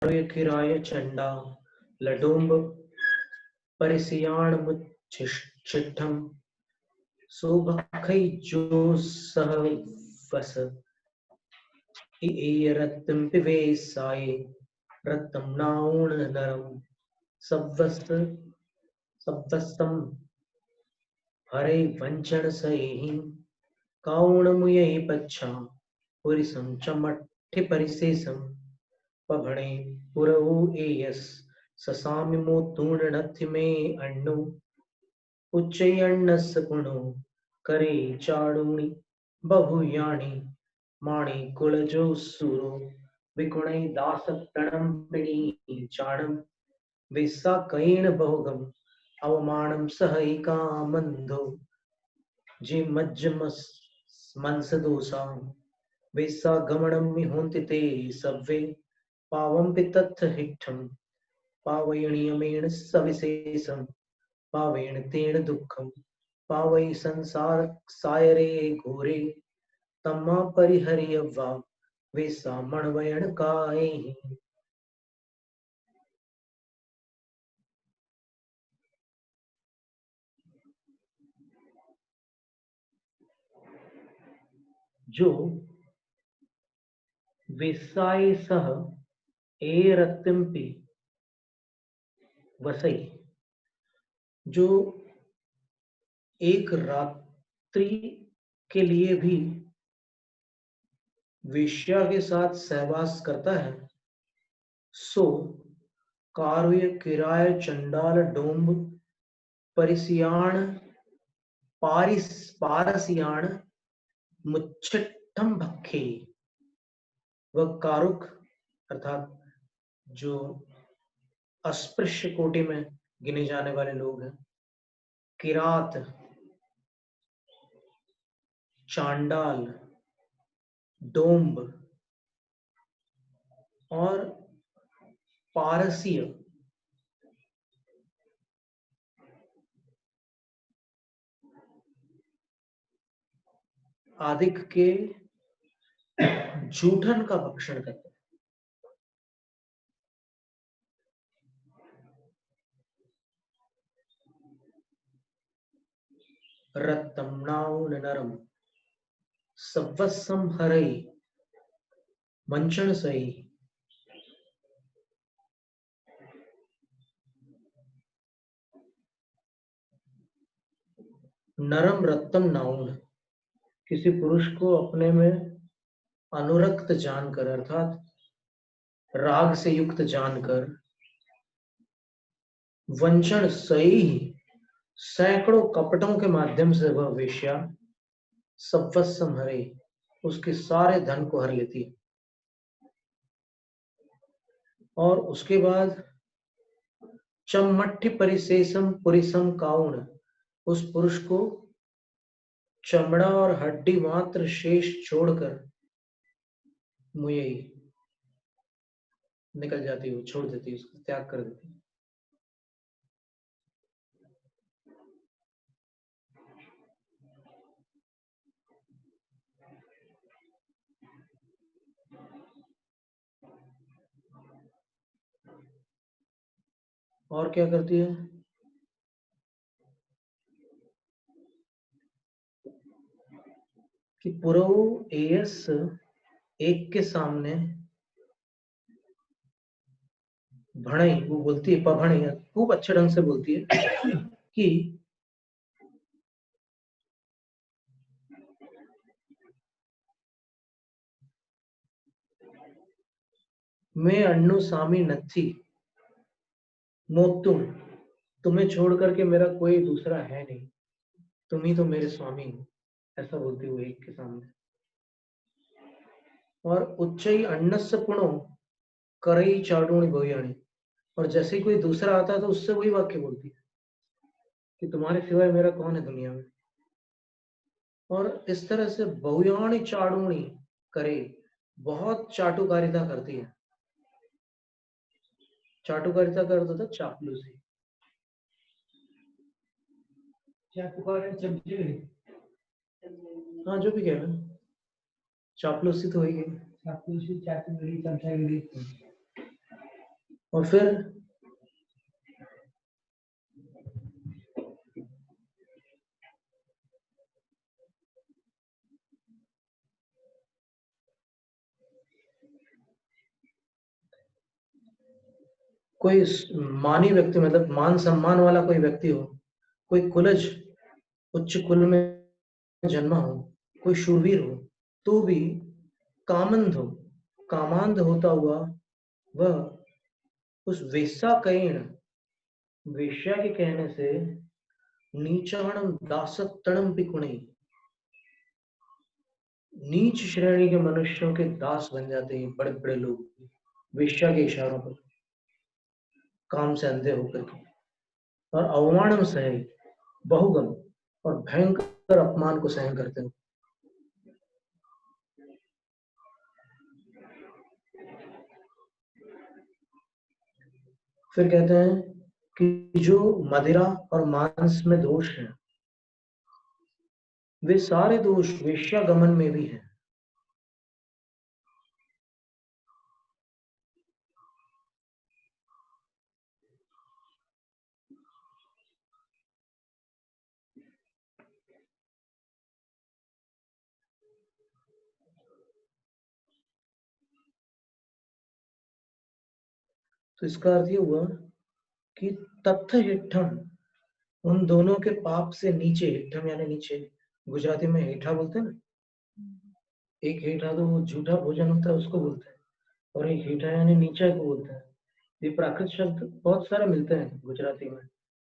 किराय चंडा लडुम्ब परिसियाणमुच्छिष्टम् सुभखै जो सह वस रत्तम पिवेसाय रत्तम नाउण नरम सव्वस्तम हरे वंचन सही काउणमुये पच्छा पुरिसं चमट्ठि परिसेसं पभणे पुरवु एयस ससामि मोतूर्ण नथि में अण्णु उच्चयन्नस पुनो करे चाडूणि बहुयाणि माणि कुलजो सुरो विकुणै दासप्रणं पिणी चाणं विस्सा कैण बहुगम अवमानं सहैका मंदो जे मज्जमंसदोषा विस्सा गमनं मिहोन्ति ते सव्वे पावं पितत्थ हिठं पावयणीयमेण सविशेषं पावेण तेन दुःखं पावै संसार सायरे घोरे तम्मा परिहर्य वा वेसा मणवयण काय। जो विसाय सह ए रत्तिम्पि वसई, जो एक रात्रि के लिए भी वेश्या के साथ सहवास करता है, सो कार्य किराय चंडाल डोंब परिसियाण पारसियाण मुच्छट्ठम भक्खे, वह कारुक अर्थात जो अस्पृश्य कोटि में गिने जाने वाले लोग हैं, किरात, चांडाल, डोंब और पारसीय आदिक के जूठन का भक्षण करते हैं। रत्तम नाउन नरम सव्वस्सम हरई मंचन सई, नरम रत्तम नाउन, किसी पुरुष को अपने में अनुरक्त जानकर अर्थात राग से युक्त जानकर, वंचन सही सैकड़ों कपटों के माध्यम से वह वेश्या सव्वस्सम हरे उसके सारे धन को हर लेती है और उसके बाद चमट्ठि परिशेषम पुरिसम काउण, उस पुरुष को चमड़ा और हड्डी मात्र शेष छोड़कर मुझे निकल जाती है, छोड़ देती है, उसको त्याग कर देती है। और क्या करती है? कि पुरव एयस एक के सामने भणई, वो बोलती है पभणई, खूब अच्छे ढंग से बोलती है कि मैं अन्नु सामी नथी मोतुम, तुम्हें छोड़ करके मेरा कोई दूसरा है नहीं, तुम ही तो मेरे स्वामी हो, ऐसा बोलती हुई एक के सामने। और उच्चई अन्नस्य पुणो करई चाडूणी भोयाणी, और जैसे ही कोई दूसरा आता है तो उससे वही वाक्य बोलती है कि तुम्हारे सिवाय मेरा कौन है दुनिया में। और इस तरह से बहुयाणी चाडूणी करे, बहुत चाटुकारिता करती है। चाटुकारिता का अर्थ होता है चापलूसी। हाँ, जो भी कह रहे हैं, चापलूसी तो हो ही गई। चापलूसी, चाटुकारी, चमचागिरी। और फिर कोई मानी व्यक्ति, मतलब मान सम्मान वाला कोई व्यक्ति हो, कोई कुलज उच्च कुल में जन्मा हो, कोई शूरवीर हो, तो भी कामंद हो, कामांध होता हुआ वह उस वेश्याकैण, वेश्या के कहने से नीचाणम दासत्तणम पिकुणी, नीच श्रेणी के मनुष्यों के दास बन जाते हैं बड़े बड़े लोग, वेश्या के इशारों पर, काम से अंधे होकर के, और अवमानम सहे, बहुगम और भयंकर अपमान को सहन करते हो। फिर कहते हैं कि जो मदिरा और मांस में दोष हैं, वे सारे दोष वेश्यागमन में भी हैं। तो इसका अर्थ ये हुआ कि तत्थ हिट्ठम, उन दोनों के पाप से नीचे, हिट्ठम यानी नीचे, गुजराती में हेठा बोलते हैं ना, एक हेठा तो वो झूठा भोजन होता है उसको बोलते हैं, और एक हेठा यानी नीचे को बोलते हैं। ये प्राकृत शब्द बहुत सारे मिलते हैं गुजराती में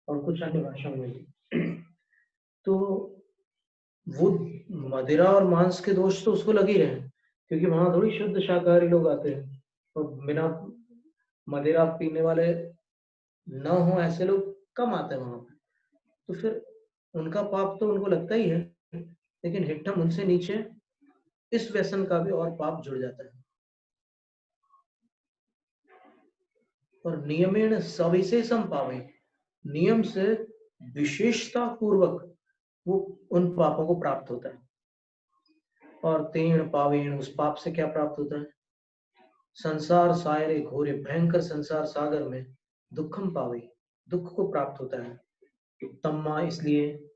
और कुछ अन्य भाषाओं में भी। तो वो मदिरा और मांस के दोष तो उसको लग ही रहे हैं, क्योंकि वहां थोड़ी शुद्ध शाकाहारी लोग आते हैं, और बिना मदिरा पीने वाले न हो ऐसे लोग कम आते हैं वहां पे। तो फिर उनका पाप तो उनको लगता ही है, लेकिन हिट्टम उनसे नीचे इस व्यसन का भी और पाप जुड़ जाता है। और नियमेण सविशेषम पावे, नियम से विशेषता पूर्वक वो उन पापों को प्राप्त होता है। और तेण पावेण, उस पाप से क्या प्राप्त होता है? संसार सायरे घोरे, भयंकर संसार सागर में दुखम पावे, दुख को प्राप्त होता है। तम्मा, इसलिए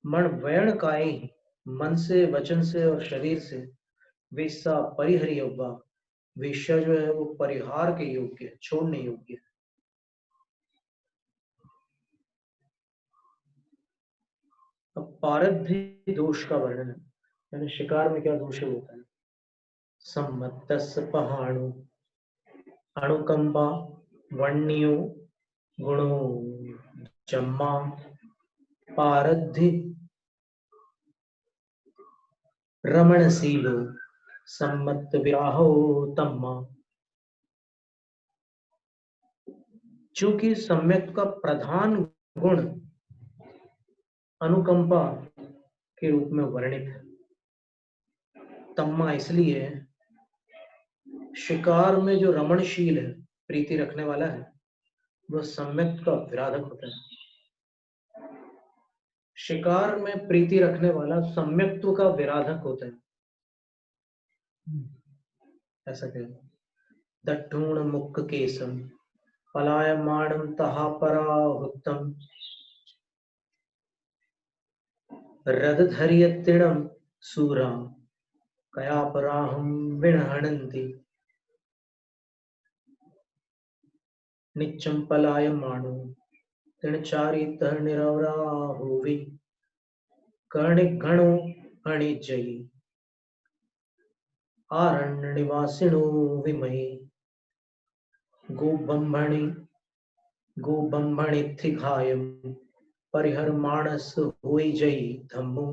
मन वैण काय, मन से, वचन से और शरीर से, वेसा परिहरी योग्य, वेश्या जो है वो परिहार के योग्य है, छोड़ने योग्य है। अब पारध्य दोष का वर्णन है, यानी शिकार में क्या दोष होता है। सम्मतस्य पहाणु, अणुकंपा, वन्यो, गुणो, जम्मा, पारधि, रमणशीलो, सम्मत विराहो तम्मा। चूंकि सम्यक का प्रधान गुण अनुकंपा के रूप में वर्णित है, तम्मा इसलिए शिकार में जो रमणशील है, प्रीति रखने वाला है, वह सम्यक का विराधक होता है। शिकार में प्रीति रखने वाला सम्यक्त्व का विराधक होता है, ऐसा कहते। दट्ठूण मुक्क केसम, पलायमाणम तहा पराहुत्तम, रदधरियत्तिणम सूरा, कयापराहम विनहणन्ति, निच्चम पलायमाणो तिणचारितः निरवराहुवि, कर्णिगणो अणिजयी, आरण्य निवासिनो विमयी, गोबंभणि गोबंभणिथिघायम, परिहर मानस हुई जयी धम्मो,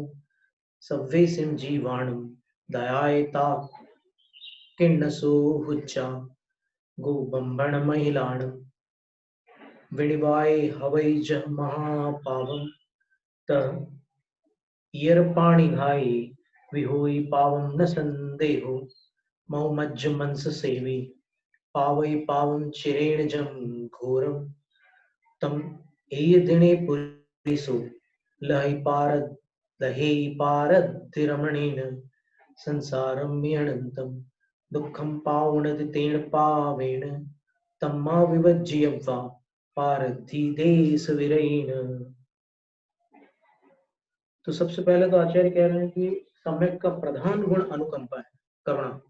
सव्वेसिम जीवाणुम, दयायता किन्नसो हुच्चा, गोबंभण महिलाणम, विनिवाय हवै जह महापावम, तह ईयरपाणि घाई, विहोई पावम न संदेहो, मौमज्ज मंस सेवी, पावई पावम चिरेण जम घोरम, तम एय दिने पुरिसो, लहि पारद लहे पारधिरमणेन, संसारम अनंतम, दुखम पावनद तेन पावेन, तम्मा विवज्जियव्वा पारधि देश विरहीन। तो सबसे पहले तो आचार्य कह रहे हैं कि सम्यक का प्रधान गुण अनुकंपा है, करुणा।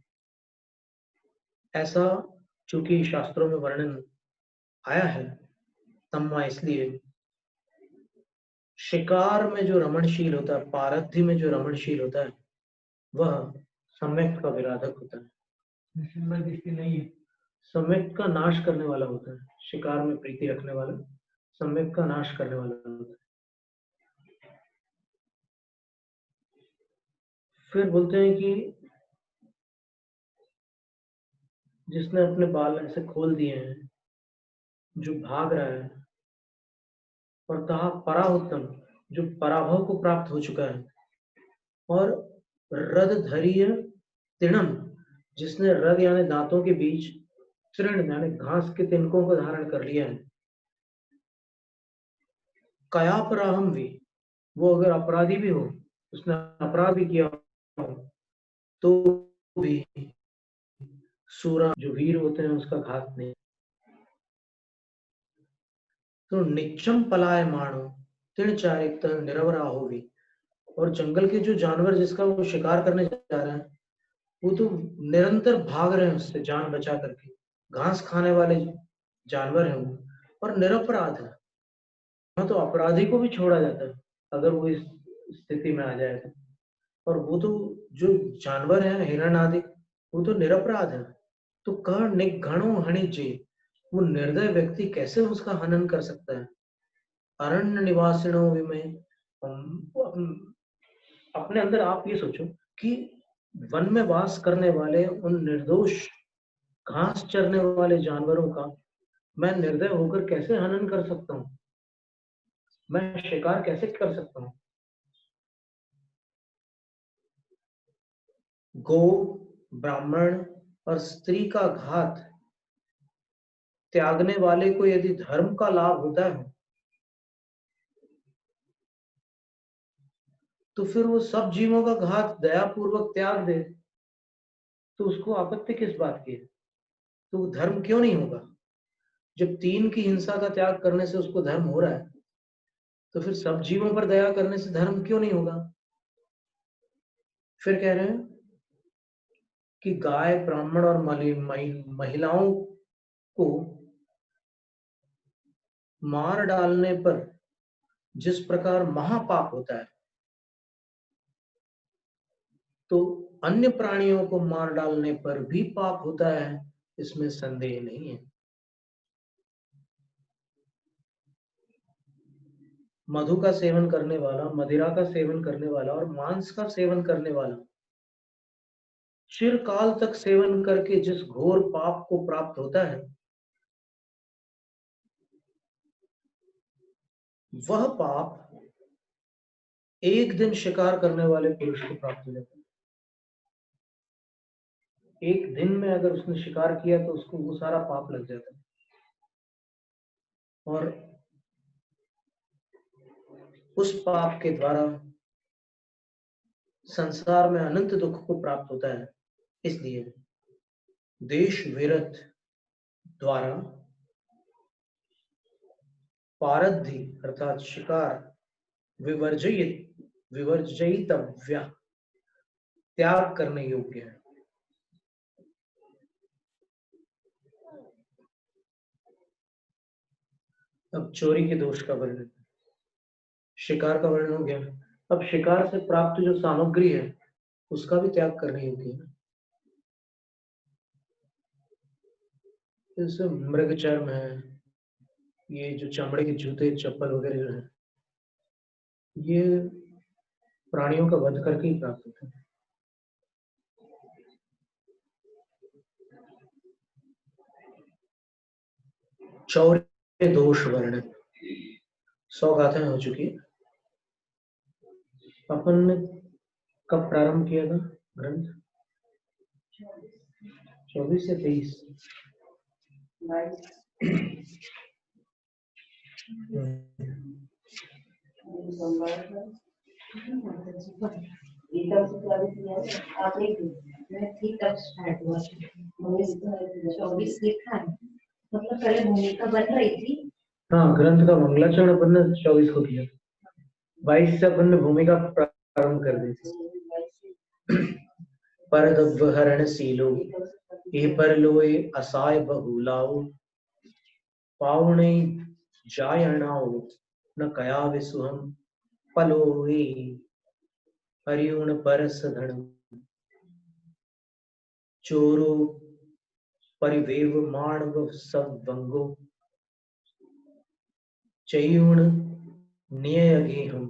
ऐसा चूंकि शास्त्रों में वर्णन आया है, तम्मा इसलिए शिकार में जो रमणशील होता है, पारधि में जो रमणशील होता है, वह सम्यक का विराधक होता है। नहीं है, सम्यक का नाश करने वाला होता है। शिकार में प्रीति रखने वाला सम्यक का नाश करने वाला होता है। फिर बोलते हैं कि जिसने अपने बाल ऐसे खोल दिए हैं, जो भाग रहा है, और कहा पराहुत्तम, जो पराभव को प्राप्त हो चुका है, और रदधरीय तिणम, जिसने रद यानी दांतों के बीच, तृण यानी घास के तिनकों को धारण कर लिया है। कयापराहम भी, वो अगर अपराधी भी हो, उसने अपराध भी किया हो, तो भी सूरा जो वीर होते हैं उसका घात नहीं। तो निच्चम पलाय मानो तिण चारित निरवराहो भी, और जंगल के जो जानवर जिसका वो शिकार करने जा रहे हैं, वो तो निरंतर भाग रहे हैं उससे जान बचा करके। घास खाने वाले जानवर हैं वो, और निरपराध है। तो अपराधी को भी छोड़ा जाता है अगर वो इस स्थिति में आ जाए तो। और वो तो जो जानवर है हिरण आदि, वो तो निरपराध है। तो कह निघणो हणिजे, वो निर्दय व्यक्ति कैसे उसका हनन कर सकता है। अरण्य निवासिणों विमय, अपने अंदर आप ये सोचो कि वन में वास करने वाले उन निर्दोष घास चरने वाले जानवरों का मैं निर्दय होकर कैसे हनन कर सकता हूँ, मैं शिकार कैसे कर सकता हूँ। गो, ब्राह्मण और स्त्री का घात त्यागने वाले को यदि धर्म का लाभ होता है, तो फिर वो सब जीवों का घात दयापूर्वक त्याग दे, तो उसको आपत्ति किस बात की है। तो वो धर्म क्यों नहीं होगा। जब तीन की हिंसा का त्याग करने से उसको धर्म हो रहा है, तो फिर सब जीवों पर दया करने से धर्म क्यों नहीं होगा। फिर कह रहे हैं कि गाय, ब्राह्मण और महिलाओं को मार डालने पर जिस प्रकार महापाप होता है, तो अन्य प्राणियों को मार डालने पर भी पाप होता है, इसमें संदेह नहीं है। मधु का सेवन करने वाला, मदिरा का सेवन करने वाला और मांस का सेवन करने वाला चिरकाल तक सेवन करके जिस घोर पाप को प्राप्त होता है, वह पाप एक दिन शिकार करने वाले पुरुष को प्राप्त हो जाता है। एक दिन में अगर उसने शिकार किया तो उसको वो सारा पाप लग जाता है, और उस पाप के द्वारा संसार में अनंत दुख को प्राप्त होता है। इसलिए देश विरत द्वारा पारद्धि अर्थात शिकार विवर्जयितव्य, त्याग करने योग्य है। अब चोरी के दोष का वर्णन, शिकार का वर्णन हो गया। अब शिकार से प्राप्त जो सामग्री है उसका भी त्याग करने योग्य है। जैसे मृग चर्म है, ये जो चमड़े के जूते चप्पल वगैरह जो है, ये प्राणियों का वध करके ही प्राप्त होता है। चौर्य दोष वर्णन 100 गाथाएं हो चुकी है। अपन ने कब प्रारंभ किया था ग्रंथ? 24 से 23। आपने ठीक स्टार्ट हुआ 24 लिखा है, मतलब पहले भूमिका बन रही थी। हाँ, ग्रंथ का मंगलाचरण अपन ने 24 को किया, 22 से अपन ने भूमिका प्रारंभ कर दी थी। पर हरण सीलो ए पर लोए असाय बहुलाओ, पावने जायणाओ न कया विसुहम पलोए, हरिउण परस धन चोरो परिवेव माणव सब वंगो, चयुण नियगेहम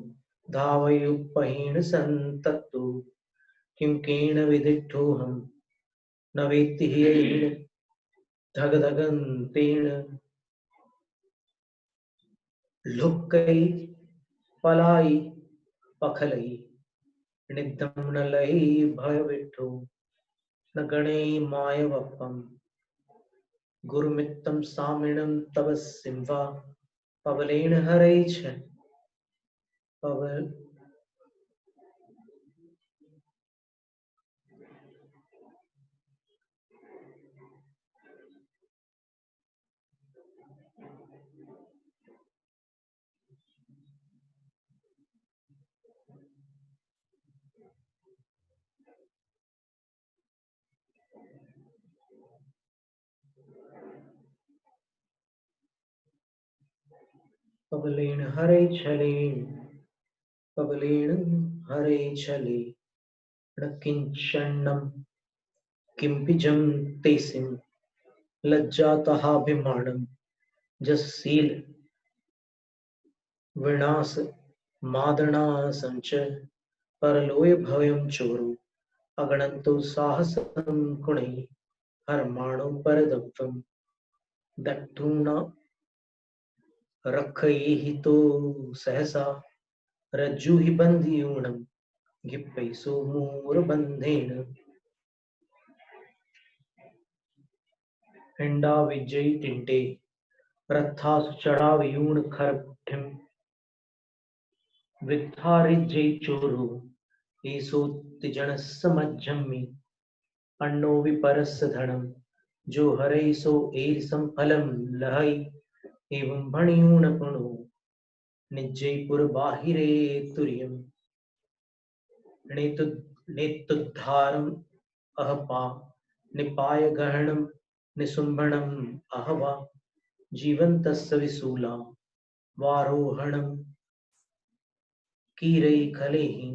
धावयुपहीन संतत्तु, किम केन विदिठोहम न वेत्ति हीन धग धगन्तेन, लुक्कई पलाई पखलई निदम न लई भय विठो, न गणेय मायवपम गुरुमित्तम सामिणम तव सिंवा, पवलेन हरै छ पवल पवलेन हरै छलेन, पवलेन हरै छले न किंचनम किंपिजम तेसिम, लज्जातहाभिमानम जस्सील विनाश मादना संच, परलोय भयम चोरो अगणंतो साहसम कुणै, हरमाणो परदप्पम दट्टूना रखहि तो सहसा, रज्जु ही बंदियूणम गिप्पैसो मूर बंधेन, हिंडा विजयी टिंटे रथासु चढ़ावयूण खरपुठिम, वृद्धारिजय चोरो एसो तिजन समज्जमि, अन्नो विपरस धनम जो हरै सो एर संफलम लहै, एवं भणियूण पुणो निज्जयपुर बाहिरे तुर्यम, नेतुद्धारम अहपा निपाय गहनम निसुंभणम अहवा, जीवन्तस्य विशूला वारोहणम कीरै खलेहि,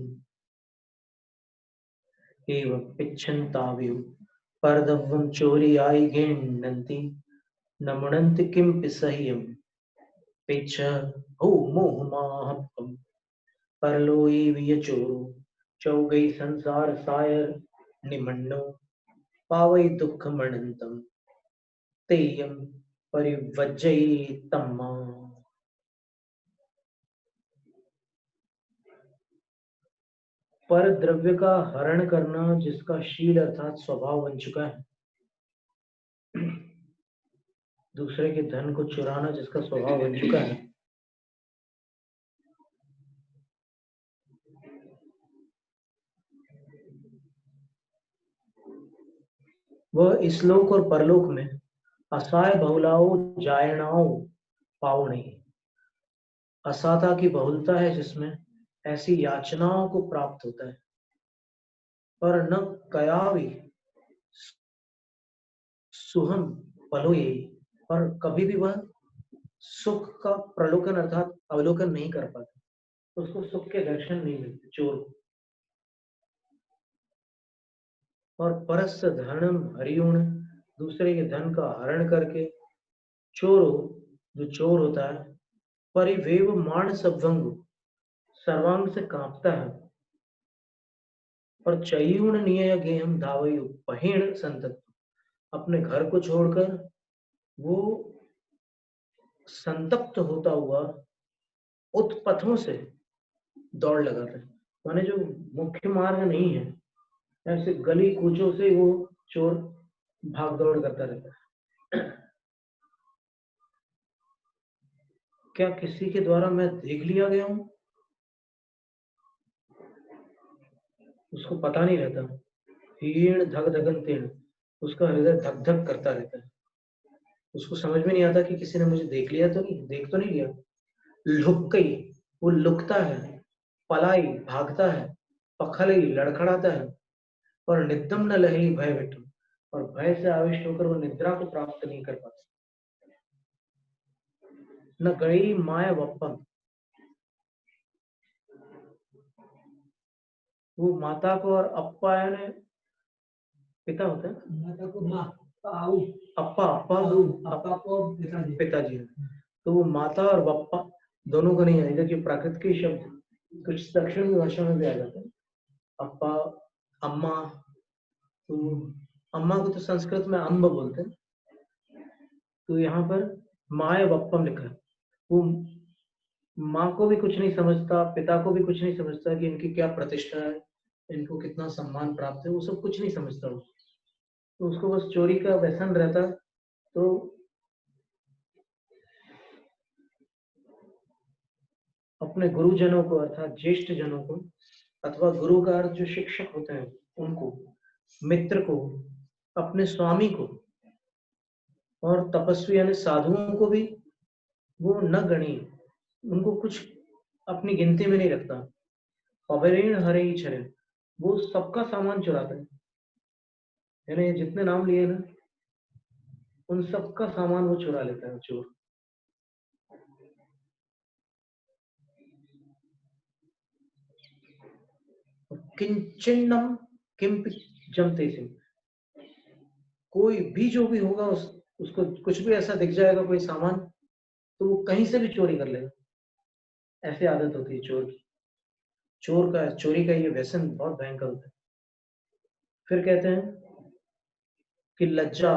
एवं पिच्छन्ताव्यु परदव्वं चोरी आई गेन्नन्ति, न मुणन्ति किमपि सह्यं पिच्छ हो मोहमाहपम, परलोई वियचोरो चौगई संसार सायर निमन्नो, पावई दुख मणंतम तेयम परिवज्जई तम्मा। पर द्रव्य का हरण करना जिसका शील अर्थात स्वभाव बन चुका है, दूसरे के धन को चुराना जिसका स्वभाव बन चुका है, वह इस लोक और परलोक में असाय बहुलाओ जायणाओ पावने, असाता की बहुलता है जिसमें ऐसी याचनाओं को प्राप्त होता है, पर न कयावी सुहम पलोये, पर कभी भी वह सुख का प्रलोकन अर्थात अवलोकन नहीं कर पाता, उसको सुख के दर्शन नहीं मिलते चोर को। और परस धनम हरिउण, दूसरे के धन का हरण करके चोरो जो चोर होता है, परिवेव मान सभंग सर्वांग से कांपता है, और चयूण निय गेहम धावयु पहेण संतत, अपने घर को छोड़कर वो संतप्त होता हुआ उत्पथों से दौड़ लगा रहे, माने जो मुख्य मार्ग नहीं है ऐसे गली कूचों से वो चोर भाग दौड़ करता रहता है। क्या किसी के द्वारा मैं देख लिया गया हूं, उसको पता नहीं रहता। हीण धग धगन तीर्ण, उसका हृदय धक धक करता रहता है। उसको समझ में नहीं आता कि किसी ने मुझे देख तो नहीं लिया। लुक्कई, वो लुकता है। पलाई, भागता है। पखलई, लड़खड़ाता है। और निद्दम न लहई भय विटु, और भय से आविष्ट होकर वो निद्रा को प्राप्त नहीं कर पाता। न गई माया वप्पम, वो माता को, और अप्पा यानी पिता होता है, माता को माँ, आऊ, अप्पा अप्पा अप्पा को पिताजी है। तो वो माता और बप्पा दोनों को नहीं आएगा, कि प्राकृत के शब्द कुछ दक्षिण भाषा में भी आ जाते हैं। अप्पा, अम्मा, तो अम्मा को तो संस्कृत में अम्ब बोलते हैं। तो यहाँ पर माँ या बप्पम लिखा है। वो माँ को भी कुछ नहीं समझता, पिता को भी कुछ नहीं समझता कि इनकी क्या प्रतिष्ठा है, इनको कितना सम्मान प्राप्त है, वो सब कुछ नहीं समझता वो। तो उसको बस चोरी का व्यसन रहता। तो अपने गुरुजनों को, अर्थात ज्येष्ठ जनों को, अथवा गुरु का अर्थ जो शिक्षक होते हैं उनको, मित्र को, अपने स्वामी को, और तपस्वी यानी साधुओं को भी वो न गणी, उनको कुछ अपनी गिनती में नहीं रखता। पवरेण हरे ही छरे, वो सबका सामान चुराता है। यानी जितने नाम लिए ना, उन सबका सामान वो चुरा लेता है, चोर। किंचिन्नम किंपि जमते सिंह, कोई भी जो भी होगा उसको कुछ भी ऐसा दिख जाएगा कोई सामान, तो वो कहीं से भी चोरी कर लेगा। ऐसी आदत होती है चोर की। चोरी का ये व्यसन बहुत भयंकर होता है। फिर कहते हैं कि लज्जा,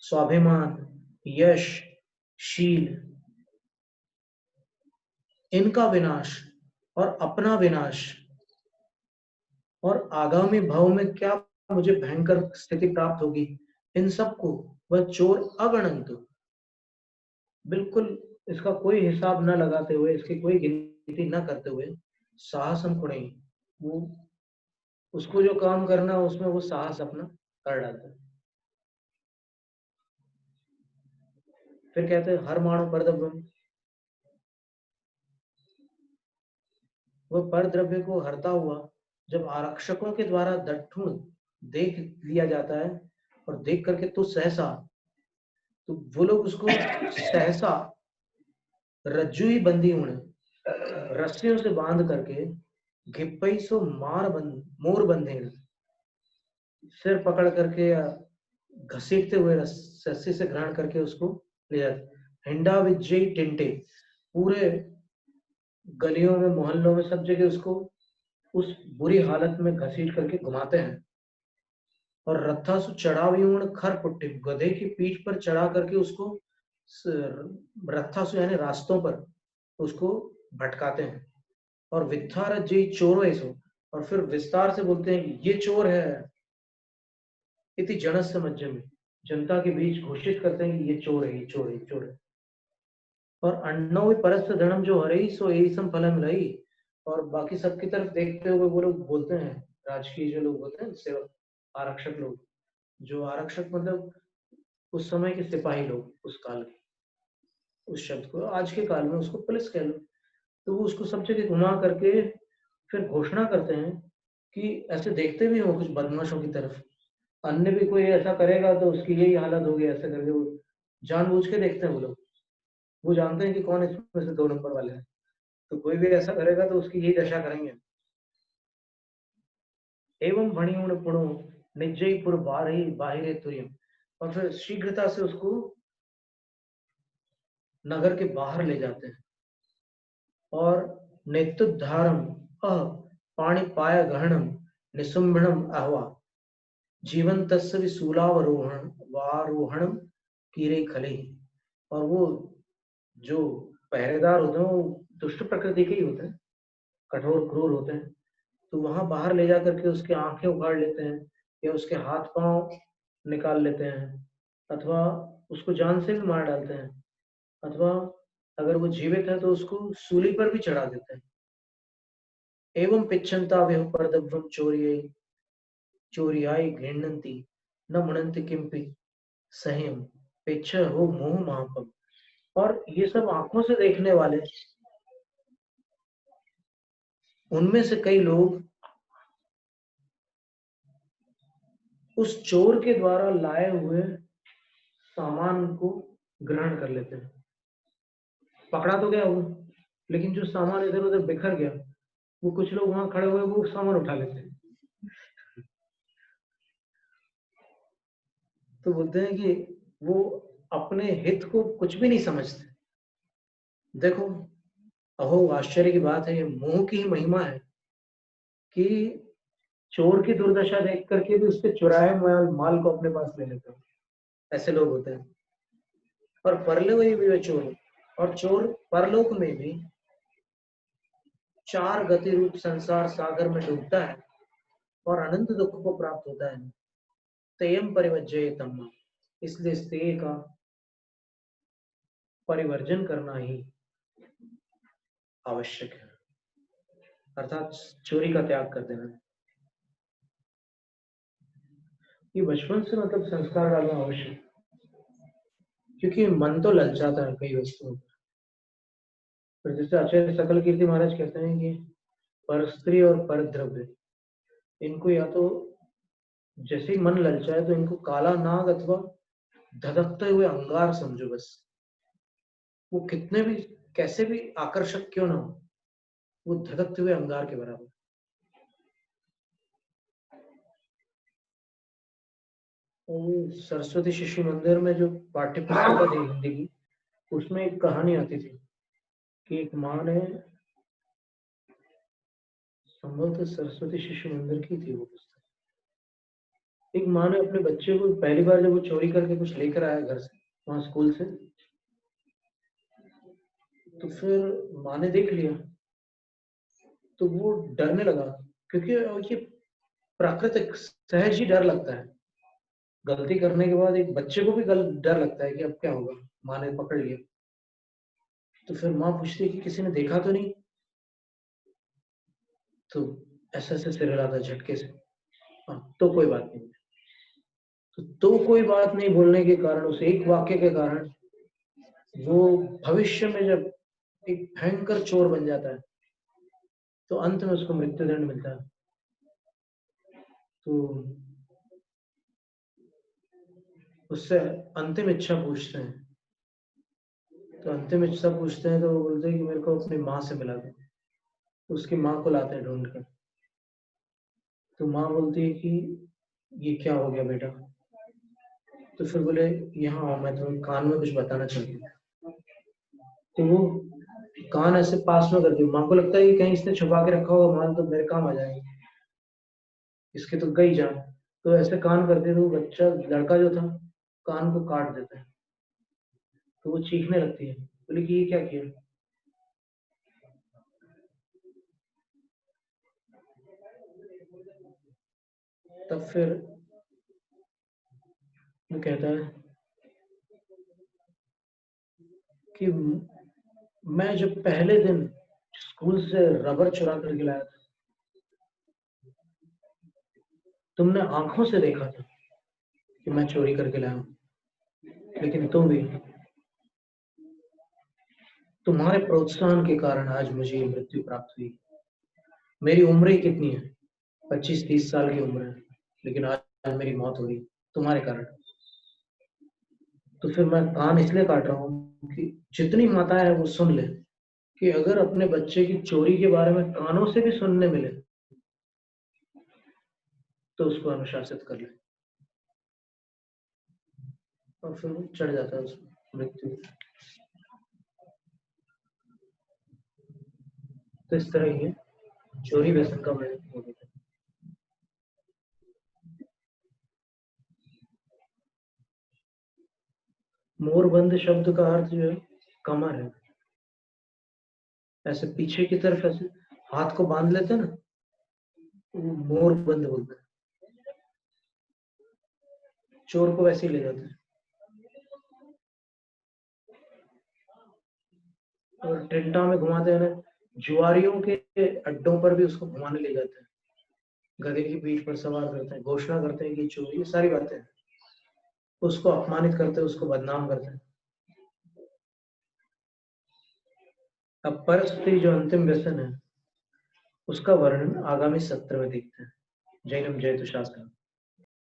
स्वाभिमान, यश, शील, इनका विनाश और अपना विनाश, और आगामी भाव में क्या मुझे भयंकर स्थिति प्राप्त होगी, इन सबको वह चोर अगणंत, बिल्कुल इसका कोई हिसाब न लगाते हुए, इसकी कोई गिनती न करते हुए, साहसम कुणई, वो उसको जो काम करना है उसमें वो साहस अपना कर डालता है। फिर कहते हैं हर माणो पर द्रव्यम, वह पर द्रव्य को हरता हुआ जब आरक्षकों के द्वारा दट्ठुण देख लिया जाता है, और देख करके तो सहसा, तो वो लोग उसको सहसा रज्जु ही बंदी होने, रस्सियों से बांध करके, घिप्पई सो मोर बंधे, सिर पकड़ करके या घसीटते हुए रस्सी से ग्रहण करके उसको ले जाते। हिंडा विजय टिंटे, पूरे गलियों में, मोहल्लों में, सब जगह उसको उस बुरी हालत में घसीट करके घुमाते हैं। और रथासु चढ़ावीण खर पुट्टी, गधे की पीठ पर चढ़ा करके उसको रथासु यानी रास्तों पर उसको भटकाते हैं। और वित्थार जी चोरो ऐसो, और फिर विस्तार से बोलते हैं कि ये चोर है। इति जनस्य मध्यम, जनता के बीच घोषित करते हैं कि ये चोर है, ये चोर है, ये चोर है। और अन्नो परस्थ धनम जो हरई सो एसम फलम लई, और बाकी सबकी तरफ देखते हुए वो लोग बोलते हैं, राजकीय जो लोग होते हैं, सेवक, आरक्षक लोग, जो आरक्षक मतलब उस समय के सिपाही लोग, उस काल के, उस शब्द को आज के काल में उसको पुलिस कह लो। तो वो उसको सब जगह घुमा करके फिर घोषणा करते हैं कि ऐसे देखते भी हो कुछ बदमाशों की तरफ, अन्य भी कोई ऐसा करेगा तो उसकी यही हालत होगी, ऐसे करके वो जानबूझ के देखते हैं वो लोग। वो जानते हैं कि कौन इसमें से 2 नंबर वाले हैं, तो कोई भी ऐसा करेगा तो उसकी यही दशा करेंगे। एवं भणियुण पुणो निजयपुर बाहिरे तुर्यम, और फिर शीघ्रता से उसको नगर के बाहर ले जाते हैं। और नेत्युद्धारम अह पाणिपाय गहनम निसुम्भणम अहवा जीवन तस्वी शूलावरोहण वारोहणम कीरे खले, और वो जो पहरेदार होते हैं वो दुष्ट प्रकृति के ही होते हैं, कठोर क्रूर होते हैं। तो वहां बाहर ले जा करके उसकी आंखें उखाड़ लेते हैं, या उसके हाथ पांव निकाल लेते हैं, अथवा उसको जान से भी मार डालते हैं, अथवा अगर वो जीवित है तो उसको सूली पर भी चढ़ा देते हैं। एवं पिच्छन्ता वेह परदव्यम चोरियाई घृणन्ति न मुणन्ति किंपि सह्यम, पेच्छ हो मोह महापम। और ये सब आंखों से देखने वाले, उनमें से कई लोग उस चोर के द्वारा लाए हुए सामान को ग्रहण कर लेते हैं। पकड़ा तो गया वो, लेकिन जो सामान इधर उधर बिखर गया, वो कुछ लोग वहां खड़े हुए वो सामान उठा लेते हैं। तो बोलते हैं कि वो अपने हित को कुछ भी नहीं समझते। देखो, अहो आश्चर्य की बात है, ये मोह की ही महिमा है कि चोर की दुर्दशा देख करके भी उसके चुराए माल को अपने पास ले लेते हैं। ऐसे लोग होते हैं। और परलोक में भी वे चोर, और चोर परलोक में भी 4 गति रूप संसार सागर में डूबता है और अनंत दुख को प्राप्त होता है। तेयम परिवज्जयेतम, इसलिए स्तेय का परिवर्जन करना ही आवश्यक है, अर्थात चोरी का त्याग कर देना। ये बचपन से मतलब संस्कार डालना आवश्यक, क्योंकि मन तो ललचाता है कई वस्तुओं पर। जैसे आचार्य सकल कीर्ति महाराज कहते हैं कि पर स्त्री और पर द्रव्य, इनको या तो जैसे ही मन ललचाए तो इनको काला नाग अथवा धधकते हुए अंगार समझो बस। वो कितने भी कैसे भी आकर्षक क्यों ना हो, वो धधकते हुए अंगार के बराबर। और सरस्वती शिशु मंदिर में जो पाठ्य पुस्तक थी हिंदी की, उसमें एक कहानी आती थी कि एक माँ ने, संभवतः सरस्वती शिशु मंदिर की थी वो पुस्तक, एक माँ ने अपने बच्चे को पहली बार जब वो चोरी करके कुछ लेकर आया घर से, वहां स्कूल से, तो फिर माँ ने देख लिया तो वो डरने लगा, क्योंकि ये प्राकृतिक सहज ही डर लगता है। गलती करने के बाद एक बच्चे को भी डर लगता है कि अब क्या होगा, माँ ने पकड़ लिया। तो फिर माँ पूछती है कि किसी ने देखा तो नहीं, तो ऐसे ऐसे सिर हिलाता झटके से, हाँ तो कोई बात नहीं। तो कोई बात नहीं बोलने के कारण, उस एक वाक्य के कारण, वो भविष्य में जब एक भयंकर चोर बन जाता है तो अंत में उसको मृत्युदंड मिलता है। तो उससे अंतिम इच्छा पूछते हैं, तो अंतिम इच्छा पूछते हैं तो वो बोलते हैं कि मेरे को अपनी माँ से मिला दो। उसकी माँ को लाते हैं ढूंढ कर। तो माँ बोलती है कि ये क्या हो गया बेटा। तो फिर बोले यहाँ आओ, मैं तुम्हें कान में कुछ बताना चाहती हूँ। तो वो कान ऐसे पास में कर दी। माँ को लगता है कि कहीं इसने छुपा के रखा होगा माल तो मेरे काम आ जाएगा, इसके तो गई जान। तो ऐसे कान करते थे, वो बच्चा लड़का जो था कान को काट देता है। तो वो चीखने लगती है, बोले कि ये क्या किया। तब फिर वो कहता है कि मैं जब पहले दिन स्कूल से रबर चुरा करके लाया था, तुमने आंखों से देखा था कि मैं चोरी करके लाया हूं, लेकिन तुम भी, तुम्हारे प्रोत्साहन के कारण आज मुझे ये मृत्यु प्राप्त हुई। मेरी उम्र ही कितनी है, 25-30 साल की उम्र है, लेकिन आज मेरी मौत हो गई तुम्हारे कारण। तो फिर मैं कान इसलिए काट रहा हूँ कि जितनी माताएं हैं वो सुन ले कि अगर अपने बच्चे की चोरी के बारे में कानों से भी सुनने मिले तो उसको अनुशासित कर ले। और फिर वो चढ़ जाता है उसमें मृत्यु। तो इस तरह ही चोरी व्यसन का मैं हो गया। मोरबंद शब्द का अर्थ जो है कमर है। ऐसे पीछे की तरफ ऐसे हाथ को बांध लेते हैं ना, वो मोरबंद बोलते हैं। चोर को वैसे ही ले जाते हैं। और टिंटा में घुमाते हैं ना, जुआरियों के अड्डों पर भी उसको घुमाने ले जाते हैं, गधे की पीठ पर सवार करते हैं, घोषणा करते हैं कि चोरी, ये सारी बातें हैं। उसको अपमानित करते, उसको बदनाम करते। अब परस्त्री जो अंतिम व्यसन है, उसका वर्णन आगामी सत्र में देखते हैं। जैनम जयतु शास्त्र।